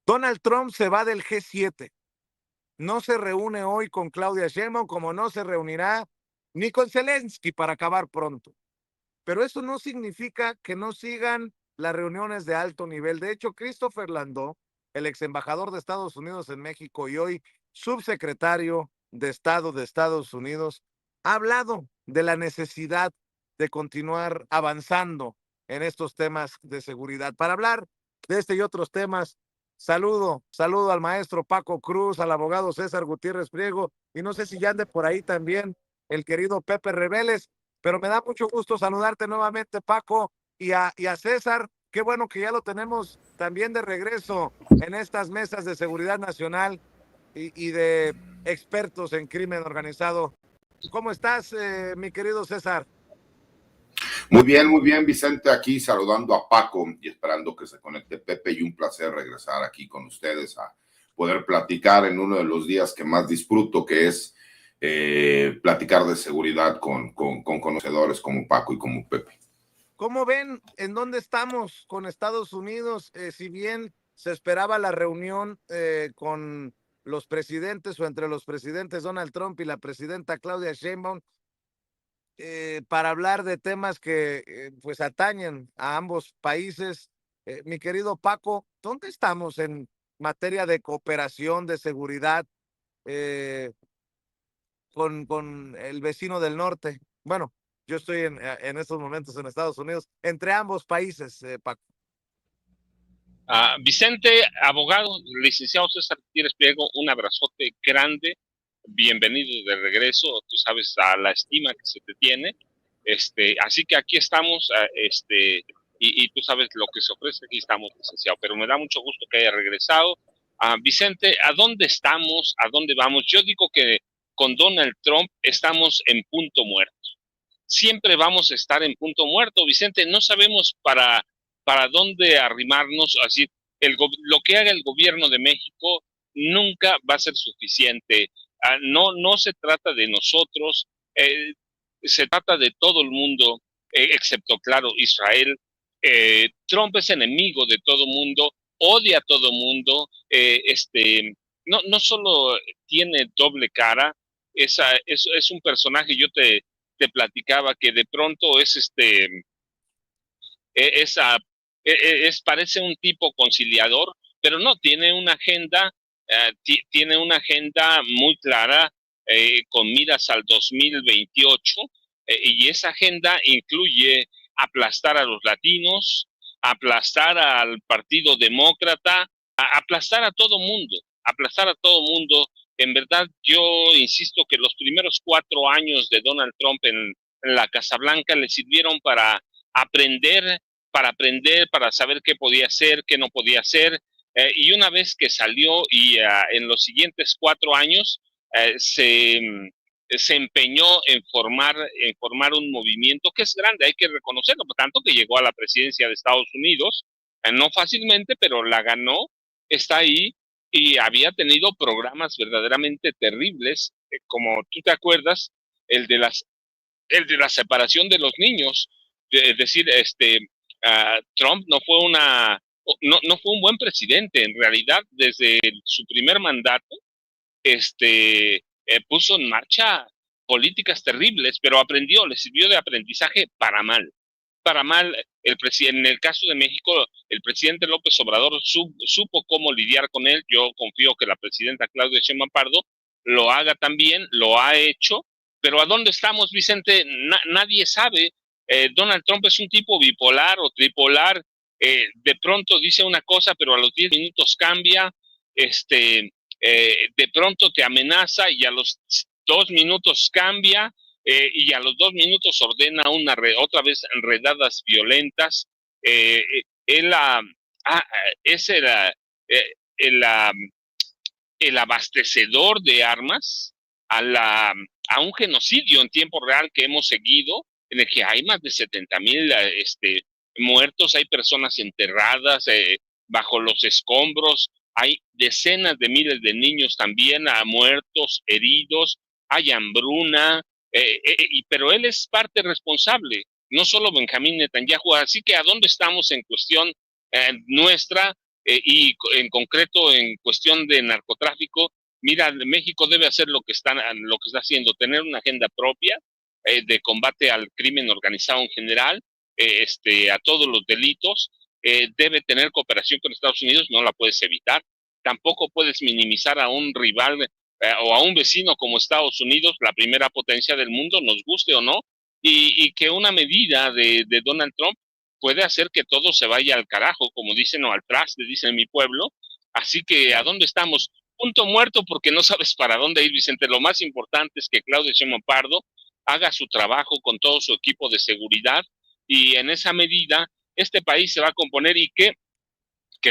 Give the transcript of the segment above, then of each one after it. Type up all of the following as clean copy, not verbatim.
Donald Trump se va del G7. No se reúne hoy con Claudia Sheinbaum, como no se reunirá ni con Zelensky para acabar pronto. Pero eso no significa que no sigan las reuniones de alto nivel. De hecho, Christopher Landau, el ex embajador de Estados Unidos en México y hoy subsecretario de Estado de Estados Unidos, ha hablado de la necesidad de continuar avanzando en estos temas de seguridad. Para hablar de este y otros temas, saludo al maestro Paco Cruz, al abogado César Gutiérrez Priego, y no sé si ya ande por ahí también el querido Pepe Reveles, pero me da mucho gusto saludarte nuevamente, Paco, y a César. Qué bueno que ya lo tenemos también de regreso en estas mesas de seguridad nacional y de expertos en crimen organizado. ¿Cómo estás, mi querido César? Muy bien, Vicente, aquí saludando a Paco y esperando que se conecte Pepe, y un placer regresar aquí con ustedes a poder platicar en uno de los días que más disfruto, que es platicar de seguridad con conocedores como Paco y como Pepe. ¿Cómo ven en dónde estamos con Estados Unidos? Si bien se esperaba la reunión con los presidentes o entre los presidentes Donald Trump y la presidenta Claudia Sheinbaum, para hablar de temas que pues atañen a ambos países. Mi querido Paco, ¿dónde estamos en materia de cooperación, de seguridad con el vecino del norte? Bueno, yo estoy en estos momentos en Estados Unidos, entre ambos países, Paco. Vicente, abogado, licenciado César Gutiérrez Priego, un abrazote grande, bienvenido de regreso, tú sabes a la estima que se te tiene, así que aquí estamos, y tú sabes lo que se ofrece, aquí estamos, licenciado, pero me da mucho gusto que haya regresado. Vicente, ¿a dónde estamos? ¿A dónde vamos? Yo digo que con Donald Trump estamos en punto muerto. Siempre vamos a estar en punto muerto, Vicente, no sabemos para dónde arrimarnos, así, lo que haga el gobierno de México nunca va a ser suficiente. No se trata de nosotros, se trata de todo el mundo, excepto, claro, Israel. Trump es enemigo de todo el mundo, odia a todo el mundo, no solo tiene doble cara, es un personaje, yo te platicaba que de pronto esa parece un tipo conciliador, pero no, tiene una agenda, tiene una agenda muy clara, con miras al 2028, y esa agenda incluye aplastar a los latinos, aplastar al Partido Demócrata, aplastar a todo mundo, aplastar a todo mundo. En verdad, yo insisto que los primeros 4 años de Donald Trump en la Casa Blanca le sirvieron aprender aprender, para saber qué podía hacer, qué no podía hacer. Y una vez que salió y en los siguientes 4 años se empeñó en formar un movimiento que es grande, hay que reconocerlo, por tanto que llegó a la presidencia de Estados Unidos, no fácilmente, pero la ganó, está ahí y había tenido programas verdaderamente terribles, como tú te acuerdas, el de la separación de los niños, es decir, Trump no fue un buen presidente. En realidad, desde su primer mandato, puso en marcha políticas terribles, pero aprendió, le sirvió de aprendizaje para mal. Para mal, en el caso de México, el presidente López Obrador supo cómo lidiar con él. Yo confío que la presidenta Claudia Sheinbaum Pardo lo haga también, lo ha hecho, pero ¿a dónde estamos, Vicente? Nadie sabe. Donald Trump es un tipo bipolar o tripolar. De pronto dice una cosa, pero a los 10 minutos cambia. De pronto te amenaza y a los 2 minutos cambia, y a los 2 minutos ordena otra vez redadas violentas. Él es el, el abastecedor de armas a un genocidio en tiempo real que hemos seguido, en el que hay más de 70,000 muertos, hay personas enterradas bajo los escombros, hay decenas de miles de niños también muertos, heridos, hay hambruna, pero él es parte responsable, no solo Benjamín Netanyahu. Así que ¿a dónde estamos en cuestión nuestra? y en concreto en cuestión de narcotráfico, mira, México debe hacer lo que está haciendo, tener una agenda propia de combate al crimen organizado en general, a todos los delitos, debe tener cooperación con Estados Unidos, no la puedes evitar, tampoco puedes minimizar a un rival o a un vecino como Estados Unidos, la primera potencia del mundo, nos guste o no, y que una medida de Donald Trump puede hacer que todo se vaya al carajo, como dicen, o al traste, dicen en mi pueblo. Así que, ¿a dónde estamos? Punto muerto porque no sabes para dónde ir, Vicente. Lo más importante es que Claudia Sheinbaum Pardo haga su trabajo con todo su equipo de seguridad y en esa medida este país se va a componer y que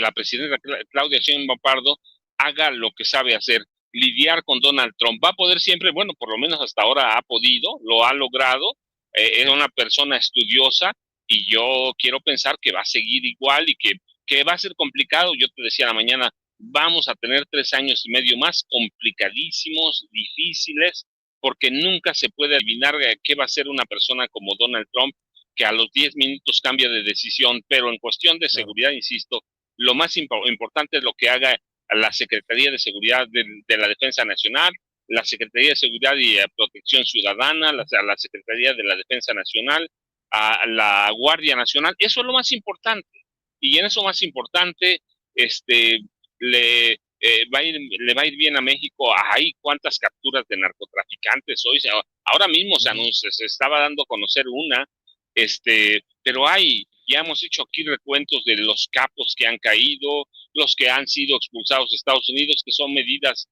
la presidenta Claudia Sheinbaum Pardo haga lo que sabe hacer, lidiar con Donald Trump. Va a poder siempre, bueno, por lo menos hasta ahora ha podido, lo ha logrado, es una persona estudiosa y yo quiero pensar que va a seguir igual y que va a ser complicado. Yo te decía la mañana, vamos a tener 3 años y medio más complicadísimos, difíciles, porque nunca se puede adivinar qué va a ser una persona como Donald Trump, que a los 10 minutos cambia de decisión, pero en cuestión de seguridad, insisto, lo más importante es lo que haga la Secretaría de Seguridad de la Defensa Nacional, la Secretaría de Seguridad y Protección Ciudadana, la Secretaría de la Defensa Nacional, a la Guardia Nacional. Eso es lo más importante. Y en eso más importante, le va a ir bien a México. Hay cuántas capturas de narcotraficantes hoy. Ahora mismo se estaba dando a conocer una, pero ya hemos hecho aquí recuentos de los capos que han caído, los que han sido expulsados de Estados Unidos, que son medidas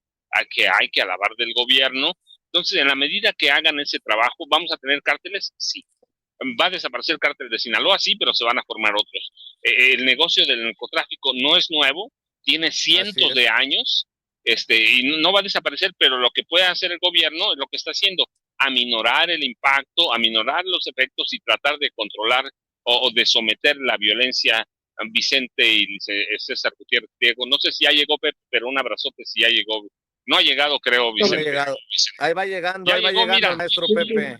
que hay que alabar del gobierno. Entonces, en la medida que hagan ese trabajo, ¿vamos a tener cárteles? Sí. ¿Va a desaparecer el cártel de Sinaloa? Sí, pero se van a formar otros. El negocio del narcotráfico no es nuevo, tiene cientos de años, y no va a desaparecer, pero lo que puede hacer el gobierno es lo que está haciendo, aminorar el impacto, aminorar los efectos y tratar de controlar o de someter la violencia. Vicente y César Gutiérrez Diego, no sé si ya llegó Pepe, pero un abrazote si ya llegó. No ha llegado, creo, Vicente. No ha llegado. Ahí va llegando, mira. Maestro Pepe.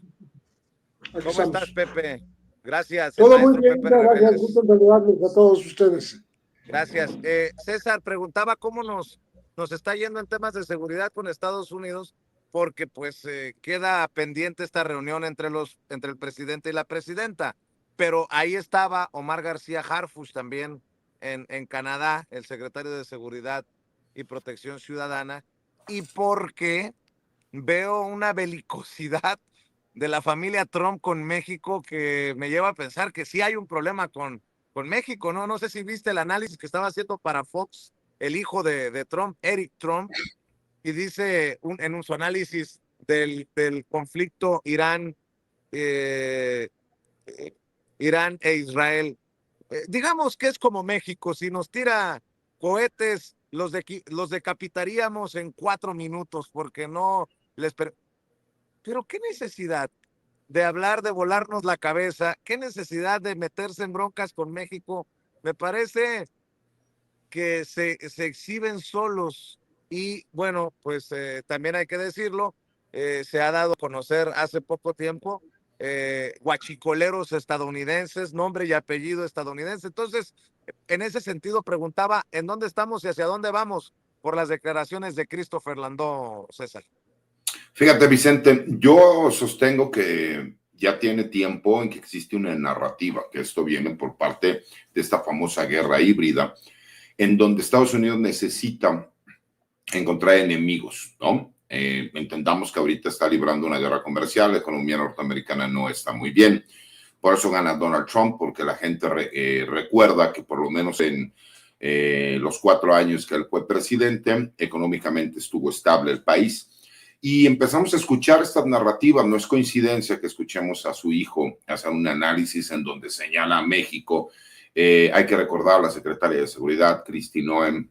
¿Cómo estás, Pepe? Gracias. Todo muy bien, Pepe gracias. Gusto saludarles a todos ustedes. Gracias. César preguntaba cómo nos está yendo en temas de seguridad con Estados Unidos, porque pues queda pendiente esta reunión entre el presidente y la presidenta. Pero ahí estaba Omar García Harfuch también en Canadá, el secretario de Seguridad y Protección Ciudadana, y porque veo una belicosidad de la familia Trump con México que me lleva a pensar que sí hay un problema con México, ¿no? No sé si viste el análisis que estaba haciendo para Fox el hijo de Trump, Eric Trump, y dice en su análisis del conflicto Irán e Israel. Digamos que es como México, si nos tira cohetes, los decapitaríamos en 4 minutos porque no les... Pero qué necesidad de hablar de volarnos la cabeza, qué necesidad de meterse en broncas con México. Me parece que se exhiben solos y bueno, pues también hay que decirlo, se ha dado a conocer hace poco tiempo guachicoleros estadounidenses, nombre y apellido estadounidense. Entonces, en ese sentido preguntaba en dónde estamos y hacia dónde vamos por las declaraciones de Christopher Landó, César. Fíjate, Vicente, yo sostengo que ya tiene tiempo en que existe una narrativa, que esto viene por parte de esta famosa guerra híbrida, en donde Estados Unidos necesita encontrar enemigos, ¿no? Entendamos que ahorita está librando una guerra comercial, la economía norteamericana no está muy bien, por eso gana Donald Trump, porque la gente recuerda que por lo menos en los 4 años que él fue presidente, económicamente estuvo estable el país. Y empezamos a escuchar estas narrativas. No es coincidencia que escuchemos a su hijo hacer un análisis en donde señala a México. Hay que recordar a la secretaria de Seguridad, Kristi Noem,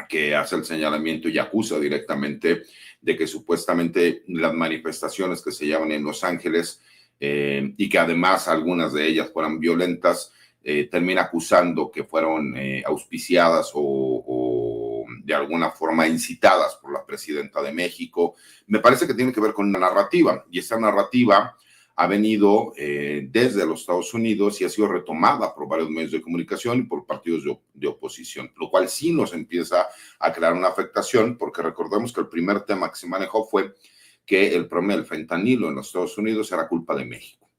que hace el señalamiento y acusa directamente de que supuestamente las manifestaciones que se llevan en Los Ángeles y que además algunas de ellas fueran violentas, termina acusando que fueron auspiciadas o de alguna forma incitadas por la presidenta de México. Me parece que tiene que ver con una narrativa, y esa narrativa ha venido desde los Estados Unidos y ha sido retomada por varios medios de comunicación y por partidos de oposición, lo cual sí nos empieza a crear una afectación, porque recordemos que el primer tema que se manejó fue que el problema del fentanilo en los Estados Unidos era culpa de México.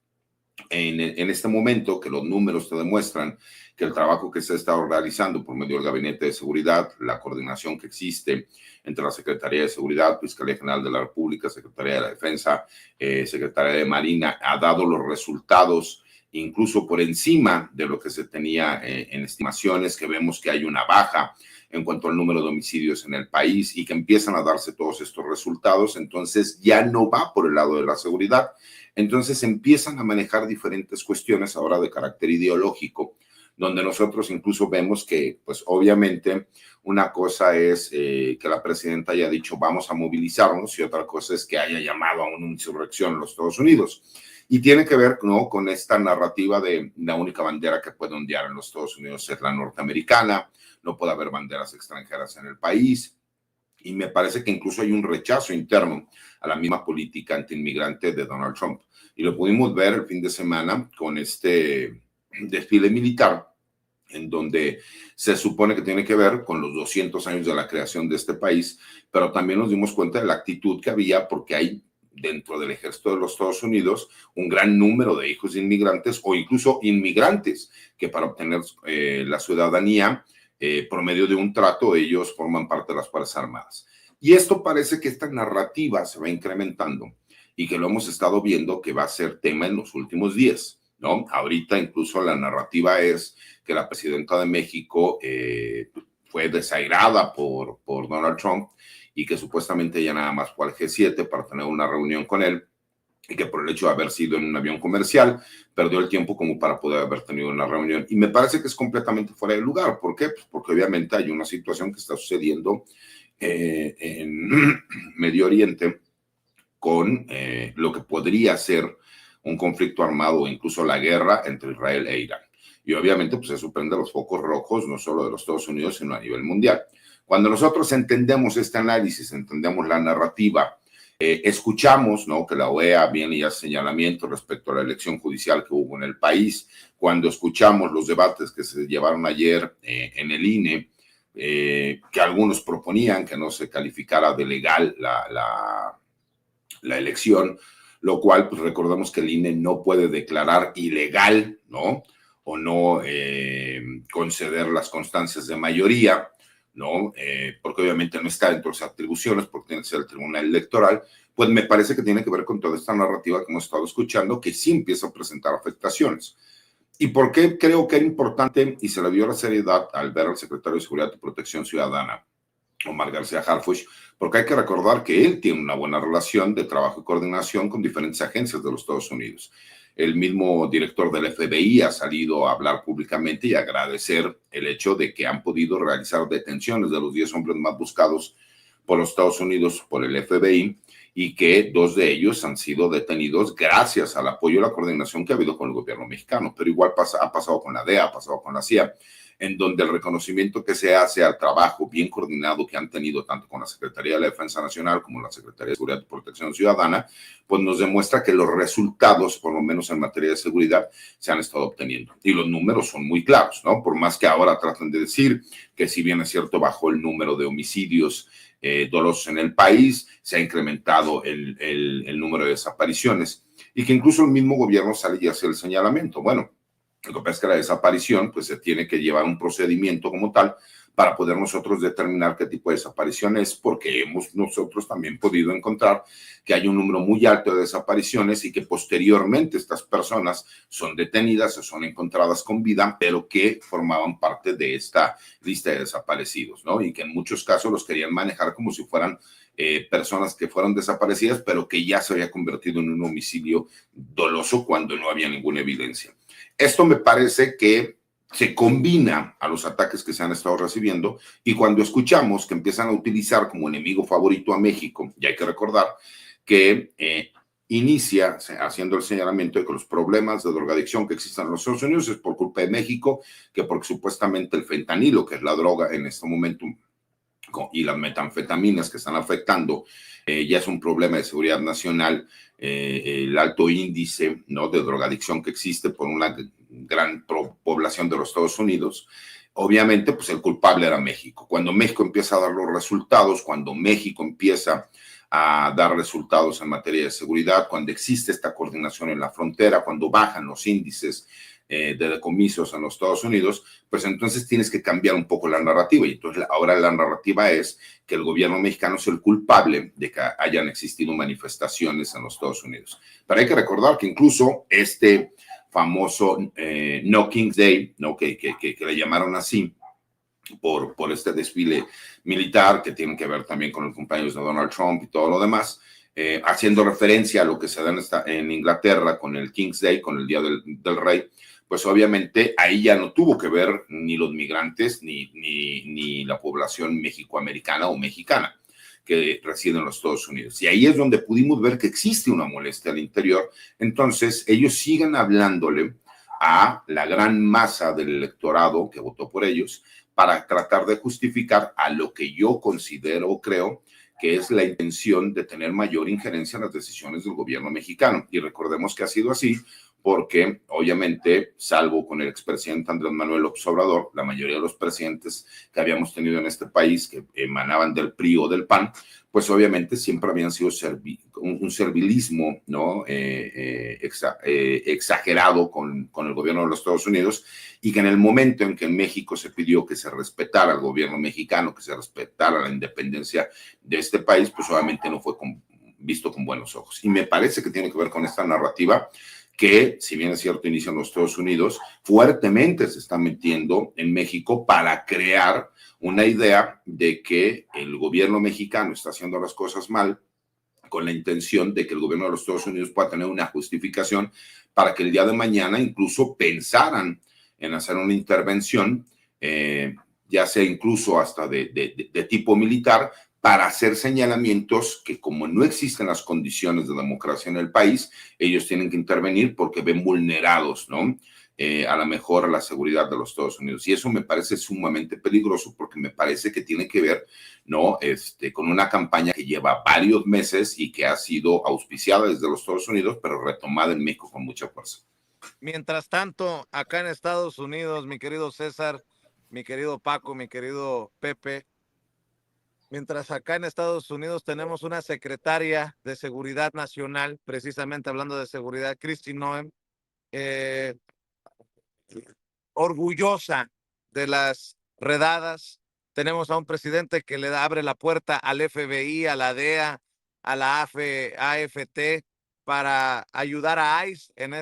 En este momento, que los números te demuestran que el trabajo que se ha estado realizando por medio del Gabinete de Seguridad, la coordinación que existe entre la Secretaría de Seguridad, Fiscalía General de la República, Secretaría de la Defensa, Secretaría de Marina, ha dado los resultados incluso por encima de lo que se tenía en estimaciones, que vemos que hay una baja en cuanto al número de homicidios en el país y que empiezan a darse todos estos resultados. Entonces ya no va por el lado de la seguridad. Entonces empiezan a manejar diferentes cuestiones ahora de carácter ideológico, donde nosotros incluso vemos que, pues obviamente, una cosa es que la presidenta haya dicho vamos a movilizarnos y otra cosa es que haya llamado a una insurrección en los Estados Unidos. Y tiene que ver, ¿no?, con esta narrativa de la única bandera que puede ondear en los Estados Unidos es la norteamericana, no puede haber banderas extranjeras en el país. Y me parece que incluso hay un rechazo interno a la misma política antiinmigrante de Donald Trump. Y lo pudimos ver el fin de semana con este desfile militar, en donde se supone que tiene que ver con los 200 años de la creación de este país, pero también nos dimos cuenta de la actitud que había, porque hay dentro del ejército de los Estados Unidos un gran número de hijos de inmigrantes o incluso inmigrantes que para obtener la ciudadanía por medio de un trato ellos forman parte de las Fuerzas Armadas. Y esto parece que esta narrativa se va incrementando y que lo hemos estado viendo que va a ser tema en los últimos días, ¿no? Ahorita incluso la narrativa es que la presidenta de México fue desairada por Donald Trump y que supuestamente ella nada más fue al G7 para tener una reunión con él y que por el hecho de haber sido en un avión comercial perdió el tiempo como para poder haber tenido una reunión. Y me parece que es completamente fuera de lugar. ¿Por qué? Pues porque obviamente hay una situación que está sucediendo en Medio Oriente con lo que podría ser un conflicto armado o incluso la guerra entre Israel e Irán. Y obviamente pues eso prende los focos rojos no solo de los Estados Unidos, sino a nivel mundial. Cuando nosotros entendemos este análisis, entendemos la narrativa, escuchamos, ¿no?, que la OEA viene y hace señalamientos respecto a la elección judicial que hubo en el país, cuando escuchamos los debates que se llevaron ayer en el INE, que algunos proponían que no se calificara de legal la elección, lo cual, pues recordemos que el INE no puede declarar ilegal, ¿no?, o no conceder las constancias de mayoría, ¿no? Porque obviamente no está dentro de sus atribuciones, porque tiene que ser el Tribunal Electoral. Pues me parece que tiene que ver con toda esta narrativa que hemos estado escuchando, que sí empieza a presentar afectaciones. ¿Y por qué creo que era importante y se le dio la seriedad al ver al secretario de Seguridad y Protección Ciudadana, Omar García Harfuch? Porque hay que recordar que él tiene una buena relación de trabajo y coordinación con diferentes agencias de los Estados Unidos. El mismo director del FBI ha salido a hablar públicamente y agradecer el hecho de que han podido realizar detenciones de los 10 hombres más buscados por los Estados Unidos por el FBI y que 2 de ellos han sido detenidos gracias al apoyo y la coordinación que ha habido con el gobierno mexicano. Pero igual ha pasado con la DEA, ha pasado con la CIA, en donde el reconocimiento que se hace al trabajo bien coordinado que han tenido tanto con la Secretaría de la Defensa Nacional como la Secretaría de Seguridad y Protección Ciudadana, pues nos demuestra que los resultados, por lo menos en materia de seguridad, se han estado obteniendo. Y los números son muy claros, ¿no? Por más que ahora traten de decir que si bien es cierto bajó el número de homicidios dolosos en el país, se ha incrementado el número de desapariciones y que incluso el mismo gobierno sale y hace el señalamiento. Bueno, lo que pasa es que la desaparición, pues se tiene que llevar un procedimiento como tal para poder nosotros determinar qué tipo de desaparición es, porque hemos nosotros también podido encontrar que hay un número muy alto de desapariciones y que posteriormente estas personas son detenidas o son encontradas con vida, pero que formaban parte de esta lista de desaparecidos, ¿no? Y que en muchos casos los querían manejar como si fueran personas que fueron desaparecidas, pero que ya se había convertido en un homicidio doloso cuando no había ninguna evidencia. Esto me parece que se combina a los ataques que se han estado recibiendo y cuando escuchamos que empiezan a utilizar como enemigo favorito a México, y hay que recordar que inicia haciendo el señalamiento de que los problemas de drogadicción que existen en los Estados Unidos es por culpa de México, que porque supuestamente el fentanilo, que es la droga en este momento y las metanfetaminas que están afectando, ya es un problema de seguridad nacional, el alto índice, ¿no?, de drogadicción que existe por una gran población de los Estados Unidos. Obviamente, pues el culpable era México. Cuando México empieza a dar los resultados, cuando México empieza a dar resultados en materia de seguridad, cuando existe esta coordinación en la frontera, cuando bajan los índices de decomisos en los Estados Unidos, pues entonces tienes que cambiar un poco la narrativa. Y entonces ahora la narrativa es que el gobierno mexicano es el culpable de que hayan existido manifestaciones en los Estados Unidos. Pero hay que recordar que incluso este famoso No King's Day, ¿no?, que le llamaron así por este desfile militar que tiene que ver también con el cumpleaños de Donald Trump y todo lo demás, haciendo referencia a lo que se da en Inglaterra con el King's Day, con el Día del Rey, pues obviamente ahí ya no tuvo que ver ni los migrantes ni la población mexicoamericana o mexicana que reside en los Estados Unidos. Y ahí es donde pudimos ver que existe una molestia al interior. Entonces, ellos siguen hablándole a la gran masa del electorado que votó por ellos para tratar de justificar a lo que yo considero o creo que es la intención de tener mayor injerencia en las decisiones del gobierno mexicano. Y recordemos que ha sido así porque, obviamente, salvo con el expresidente Andrés Manuel López Obrador, la mayoría de los presidentes que habíamos tenido en este país que emanaban del PRI o del PAN, pues obviamente siempre habían sido un servilismo, ¿no?, exagerado con el gobierno de los Estados Unidos, y que en el momento en que en México se pidió que se respetara al gobierno mexicano, que se respetara la independencia de este país, pues obviamente no fue visto con buenos ojos. Y me parece que tiene que ver con esta narrativa que, si bien es cierto, inicia en los Estados Unidos, fuertemente se está metiendo en México para crear una idea de que el gobierno mexicano está haciendo las cosas mal, con la intención de que el gobierno de los Estados Unidos pueda tener una justificación para que el día de mañana incluso pensaran en hacer una intervención, ya sea incluso hasta de tipo militar, para hacer señalamientos que, como no existen las condiciones de democracia en el país, ellos tienen que intervenir porque ven vulnerados, ¿no?, a lo mejor la seguridad de los Estados Unidos. Y eso me parece sumamente peligroso porque me parece que tiene que ver, ¿no?, con una campaña que lleva varios meses y que ha sido auspiciada desde los Estados Unidos, pero retomada en México con mucha fuerza. Mientras tanto, acá en Estados Unidos, mi querido César, mi querido Paco, mi querido Pepe, mientras acá en Estados Unidos tenemos una secretaria de Seguridad Nacional, precisamente hablando de seguridad, Kristi Noem, orgullosa de las redadas. Tenemos a un presidente que le abre la puerta al FBI, a la DEA, a la AFT para ayudar a ICE en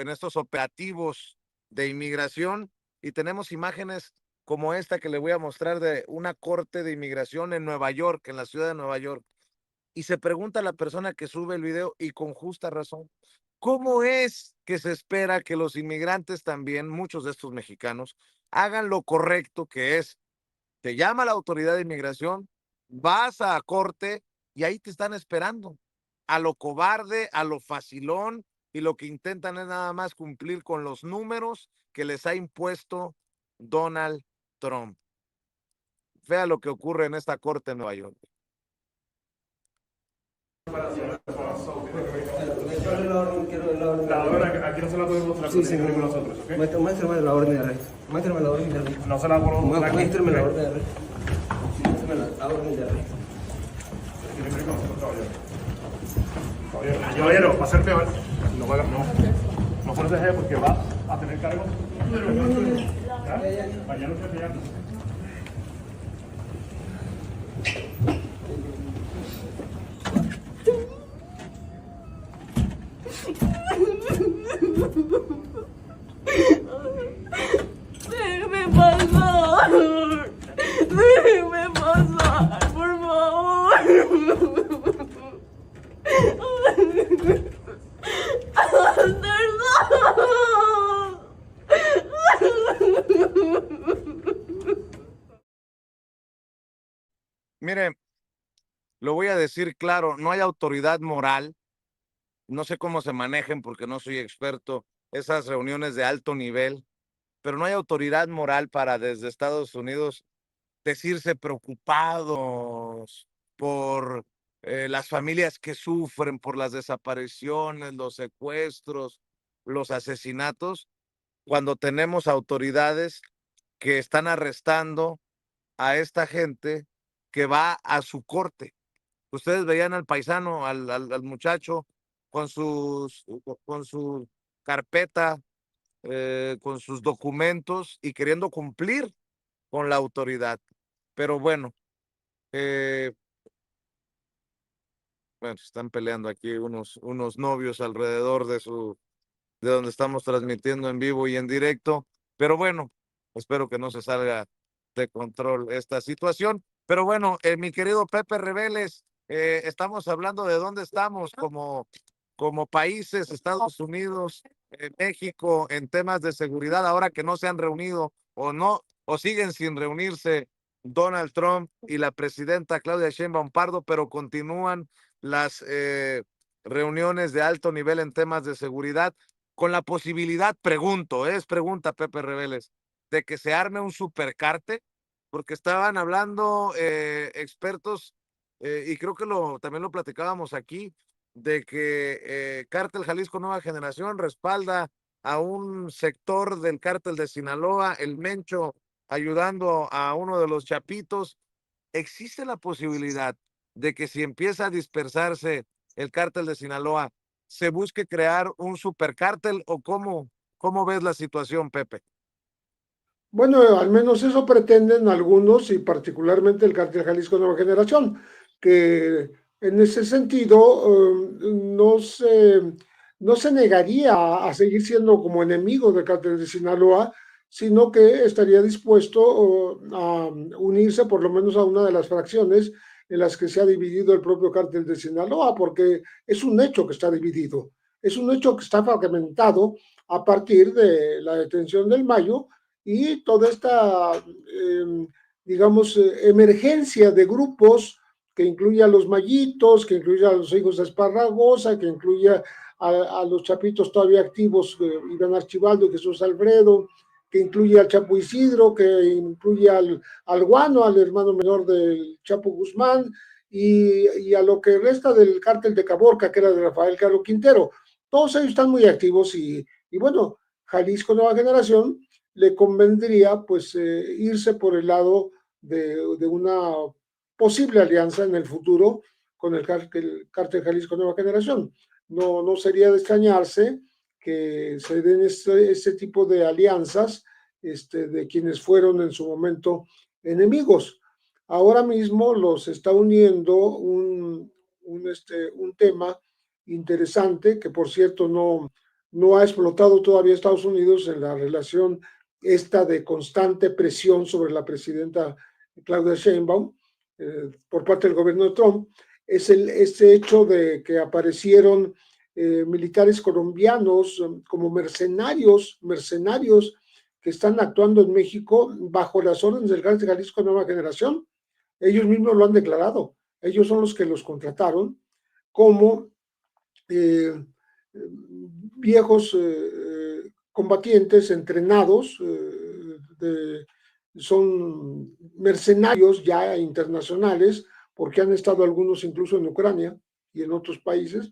estos operativos de inmigración. Y tenemos imágenes como esta que le voy a mostrar de una corte de inmigración en Nueva York, en la ciudad de Nueva York. Y se pregunta a la persona que sube el video, y con justa razón, ¿cómo es que se espera que los inmigrantes también, muchos de estos mexicanos, hagan lo correcto, que es, te llama la autoridad de inmigración, vas a corte y ahí te están esperando? A lo cobarde, a lo facilón, y lo que intentan es nada más cumplir con los números que les ha impuesto Donald Trump. Vea lo que ocurre en esta corte en Nueva York. La orden aquí no se la podemos mostrar con nosotros, ¿ok? Muéstrame la orden de arresto. Muéstrame la orden de arresto. No se la podemos mostrar. Muéstrame la orden de arresto. Muéstrame la orden de arresto. Tiene que ver con nosotros, caballero. Caballero, va a ser peor. No se lo deje porque va a tener cargos. Mañana se pilla. Déjeme pasar. Déjeme pasar, por favor. Mire, lo voy a decir claro, no hay autoridad moral. No sé cómo se manejen porque no soy experto, esas reuniones de alto nivel, pero no hay autoridad moral para desde Estados Unidos decirse preocupados por las familias que sufren por las desapariciones, los secuestros, los asesinatos, cuando tenemos autoridades que están arrestando a esta gente que va a su corte. Ustedes veían al paisano, al muchacho con con su carpeta, con sus documentos y queriendo cumplir con la autoridad. Pero bueno, eh, están peleando aquí unos novios alrededor de donde estamos transmitiendo en vivo y en directo. Pero bueno, espero que no se salga de control esta situación. Pero bueno, mi querido Pepe Reveles, estamos hablando de dónde estamos como países, Estados Unidos, México, en temas de seguridad, ahora que no se han reunido o siguen sin reunirse Donald Trump y la presidenta Claudia Sheinbaum Pardo, pero continúan las reuniones de alto nivel en temas de seguridad, con la posibilidad, pregunta Pepe Reveles, de que se arme un supercártel, porque estaban hablando expertos, y creo que también lo platicábamos aquí, de que Cártel Jalisco Nueva Generación respalda a un sector del cártel de Sinaloa, el Mencho ayudando a uno de los chapitos. ¿Existe la posibilidad de que si empieza a dispersarse el cártel de Sinaloa, se busque crear un supercártel, o cómo ves la situación, Pepe? Bueno, al menos eso pretenden algunos, y particularmente el Cártel Jalisco Nueva Generación, que en ese sentido no se negaría a seguir siendo como enemigo del Cártel de Sinaloa, sino que estaría dispuesto a unirse por lo menos a una de las fracciones en las que se ha dividido el propio Cártel de Sinaloa, porque es un hecho que está dividido, es un hecho que está fragmentado a partir de la detención del Mayo y toda esta, digamos, emergencia de grupos que incluye a los Mayitos, que incluye a los hijos de Esparragosa, que incluye a los chapitos todavía activos, Iván Archibaldo y Jesús Alfredo, que incluye al Chapo Isidro, que incluye al Guano, al hermano menor del Chapo Guzmán, y a lo que resta del cártel de Caborca, que era de Rafael Caro Quintero. Todos ellos están muy activos y bueno, Jalisco Nueva Generación le convendría pues irse por el lado de una posible alianza en el futuro con el cártel Jalisco Nueva Generación. No sería de extrañarse que se den este tipo de alianzas de quienes fueron en su momento enemigos. Ahora mismo los está uniendo un tema interesante que, por cierto, no ha explotado todavía Estados Unidos en la relación esta de constante presión sobre la presidenta Claudia Sheinbaum por parte del gobierno de Trump, es este hecho de que aparecieron militares colombianos como mercenarios que están actuando en México bajo las órdenes del Cártel Jalisco Nueva Generación. Ellos mismos lo han declarado, ellos son los que los contrataron como viejos combatientes entrenados, son mercenarios ya internacionales, porque han estado algunos incluso en Ucrania y en otros países,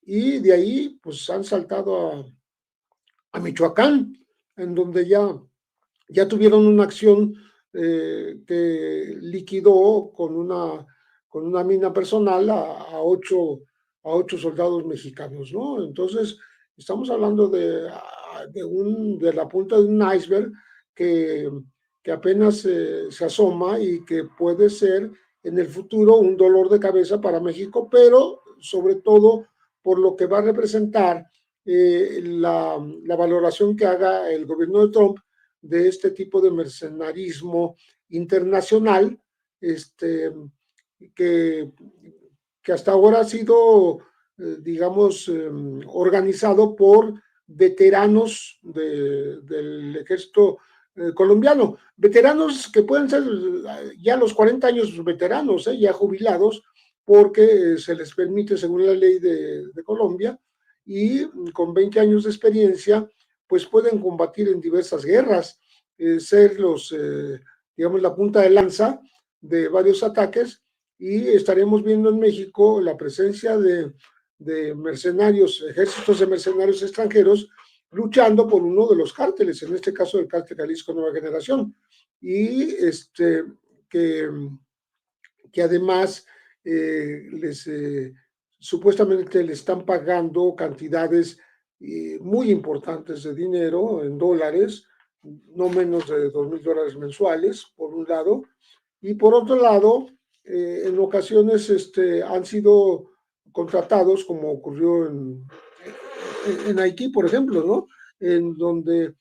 y de ahí pues han saltado a Michoacán, en donde ya tuvieron una acción que liquidó con una mina personal a 8 soldados mexicanos, ¿no? Entonces, estamos hablando de la punta de un iceberg que apenas se asoma y que puede ser en el futuro un dolor de cabeza para México, pero sobre todo por lo que va a representar la valoración que haga el gobierno de Trump de este tipo de mercenarismo internacional, que hasta ahora ha sido, digamos, organizado por veteranos del ejército colombiano, veteranos que pueden ser ya los 40 años veteranos, ya jubilados, porque se les permite según la ley de Colombia, y con 20 años de experiencia, pues pueden combatir en diversas guerras, ser los digamos, la punta de lanza de varios ataques, y estaremos viendo en México la presencia de mercenarios, ejércitos de mercenarios extranjeros, luchando por uno de los cárteles, en este caso el cártel Jalisco Nueva Generación, y que, que además supuestamente le están pagando cantidades muy importantes de dinero en dólares, no menos de $2,000 mensuales, por un lado, y por otro lado, en ocasiones han sido contratados, como ocurrió en Haití, por ejemplo, ¿no? En donde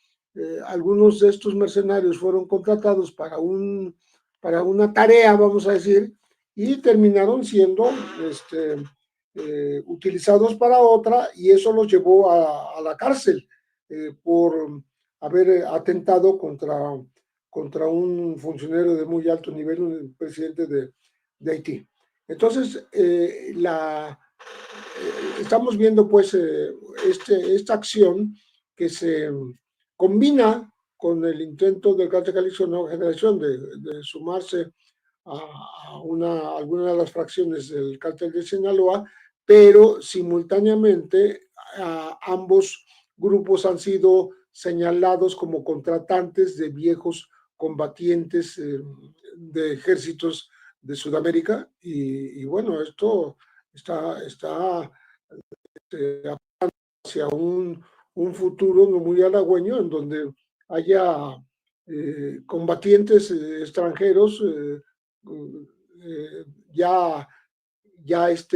algunos de estos mercenarios fueron contratados para una tarea, vamos a decir, y terminaron siendo utilizados para otra, y eso los llevó a la cárcel por haber atentado contra un funcionario de muy alto nivel, un presidente de Haití. Entonces, estamos viendo pues esta acción que se combina con el intento del cártel Jalisco Nueva Generación de sumarse a alguna de las fracciones del cártel de Sinaloa, pero simultáneamente ambos grupos han sido señalados como contratantes de viejos combatientes de ejércitos de Sudamérica, y bueno, esto está hacia un futuro no muy halagüeño, en donde haya combatientes extranjeros ya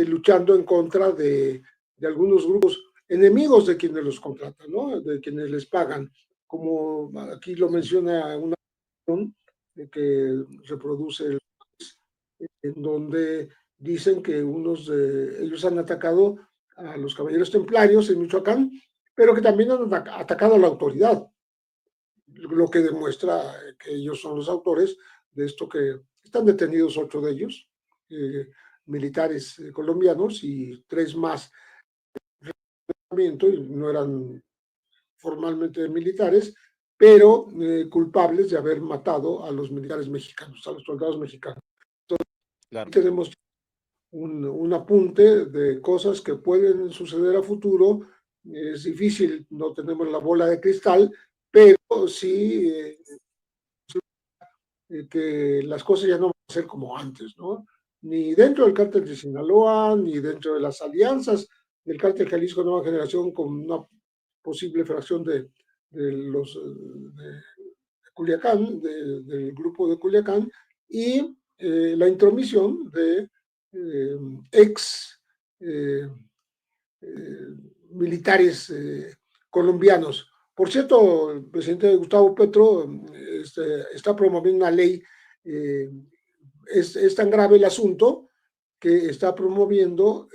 luchando en contra de algunos grupos enemigos de quienes los contratan, ¿no? De quienes les pagan, como aquí lo menciona una que reproduce en donde dicen que unos de ellos han atacado a los caballeros templarios en Michoacán, pero que también han atacado a la autoridad, lo que demuestra que ellos son los autores de esto, que están detenidos 8 de ellos, militares colombianos, y 3 más y no eran formalmente militares, pero culpables de haber matado a los militares mexicanos, a los soldados mexicanos. Entonces, claro, tenemos un apunte de cosas que pueden suceder a futuro. Es difícil, no tenemos la bola de cristal, pero sí que las cosas ya no van a ser como antes, ¿no? Ni dentro del cártel de Sinaloa, ni dentro de las alianzas del cártel Jalisco Nueva Generación con una posible fracción de los de Culiacán, del grupo de Culiacán, y la intromisión de ex militares colombianos. Por cierto, el presidente Gustavo Petro está promoviendo una ley, es tan grave el asunto que está promoviendo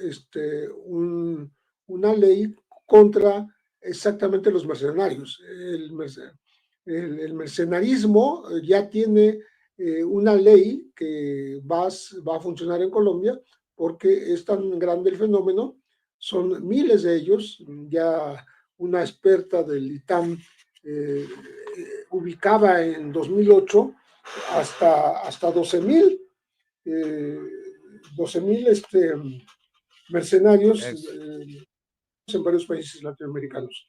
una ley contra exactamente los mercenarios. El mercenarismo ya tiene una ley que va a funcionar en Colombia, porque es tan grande el fenómeno, son miles de ellos. Ya una experta del ITAM ubicaba en 2008 hasta 12,000 mercenarios en varios países latinoamericanos.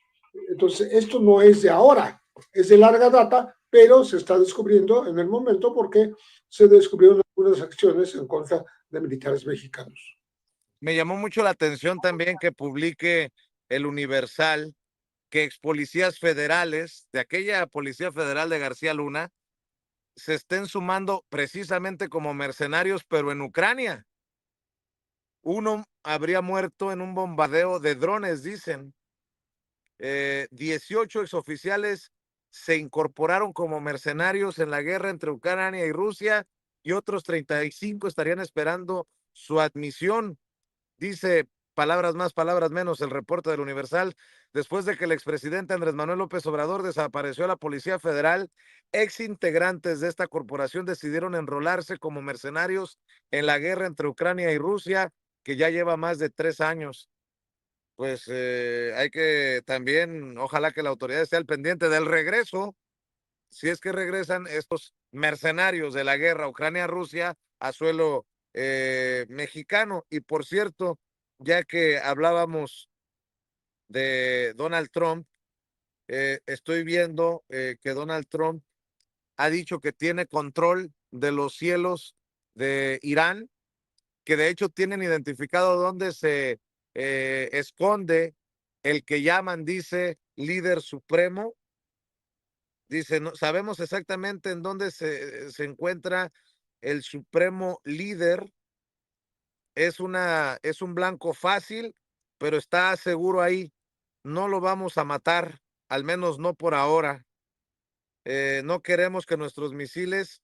Entonces, esto no es de ahora, es de larga data, pero se está descubriendo en el momento porque se descubrieron algunas acciones en contra de militares mexicanos. Me llamó mucho la atención también que publique el Universal que ex policías federales de aquella Policía Federal de García Luna se estén sumando precisamente como mercenarios, pero en Ucrania. Uno habría muerto en un bombardeo de drones, dicen. 18 exoficiales se incorporaron como mercenarios en la guerra entre Ucrania y Rusia, y otros 35 estarían esperando su admisión. Dice, palabras más, palabras menos, el reporte del Universal: después de que el expresidente Andrés Manuel López Obrador desapareció a la Policía Federal, ex integrantes de esta corporación decidieron enrolarse como mercenarios en la guerra entre Ucrania y Rusia, que ya lleva más de 3 años. Pues hay que también, ojalá que la autoridad esté al pendiente del regreso si es que regresan estos mercenarios de la guerra Ucrania-Rusia a suelo mexicano. Y por cierto, ya que hablábamos de Donald Trump, estoy viendo que Donald Trump ha dicho que tiene control de los cielos de Irán, que de hecho tienen identificado dónde se esconde el que llaman, dice, líder supremo. Dice, no, sabemos exactamente en dónde se encuentra el supremo líder. Es un blanco fácil, pero está seguro ahí. No lo vamos a matar, al menos no por ahora. No queremos que nuestros misiles